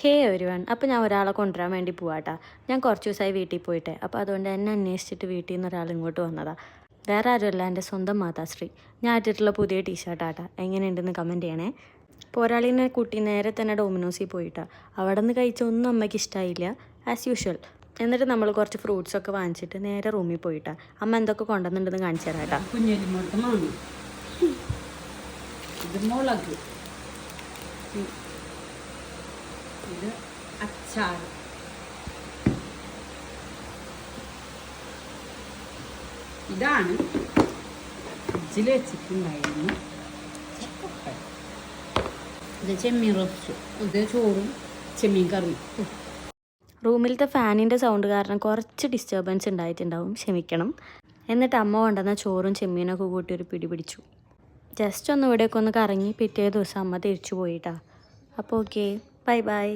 ഹേ everyone, അപ്പോൾ ഞാൻ ഒരാളെ കൊണ്ടുവരാൻ വേണ്ടി പോവാട്ടാ. ഞാൻ കുറച്ച് ദിവസമായി വീട്ടിൽ പോയിട്ട്, അപ്പോൾ അതുകൊണ്ട് എന്നെ അന്വേഷിച്ചിട്ട് വീട്ടിൽ നിന്ന് ഒരാൾ ഇങ്ങോട്ട് വന്നതാണ്. വേറെ ആരുമല്ല, എൻ്റെ സ്വന്തം മാതാശ്രീ. ഞാൻ ഇട്ടിട്ടുള്ള പുതിയ ടീഷർട്ടാട്ടാ. എങ്ങനെയുണ്ടെന്ന് കമൻറ്റ് ചെയ്യണേ. അപ്പോൾ ഒരാളിനെ കൂട്ടി നേരെ തന്നെ ഡോമിനോസിൽ പോയിട്ടാ. അവിടെ നിന്ന് കഴിച്ച ഒന്നും അമ്മയ്ക്ക് ഇഷ്ടമായില്ല, ആസ് യൂഷ്വൽ. എന്നിട്ട് നമ്മൾ കുറച്ച് ഫ്രൂട്ട്സൊക്കെ വാങ്ങിച്ചിട്ട് നേരെ റൂമിൽ പോയിട്ടാ. അമ്മ എന്തൊക്കെ കൊണ്ടുവന്നിട്ടുണ്ടെന്ന് കാണിച്ചു തരാട്ടാ. ഇത് മുളക്, ഇത് അച്ചാർ, ഇതാണ് ഫ്രിഡ്ജിൽ വെച്ചിട്ടുണ്ടായിരുന്നു. ഇത് ചെമ്മീൻ റോസ്റ്റ്, ഇത് ചോറും ചെമ്മീൻ കറിയും. റൂമിലത്തെ ഫാനിൻ്റെ സൗണ്ട് കാരണം കുറച്ച് ഡിസ്റ്റർബൻസ് ഉണ്ടായിട്ടുണ്ടാവും, ക്ഷമിക്കണം. എന്നിട്ട് അമ്മ കൊണ്ടുവന്ന ചോറും ചെമ്മീനൊക്കെ കൂട്ടി ഒരു പിടി പിടിച്ചു. ജസ്റ്റ് ഒന്ന് ഇവിടെയൊക്കെ ഒന്ന് കറങ്ങി പിറ്റേ ദിവസം അമ്മ തിരിച്ചു പോയിട്ടാ. അപ്പോൾ ഓക്കെ, ബൈ ബൈ.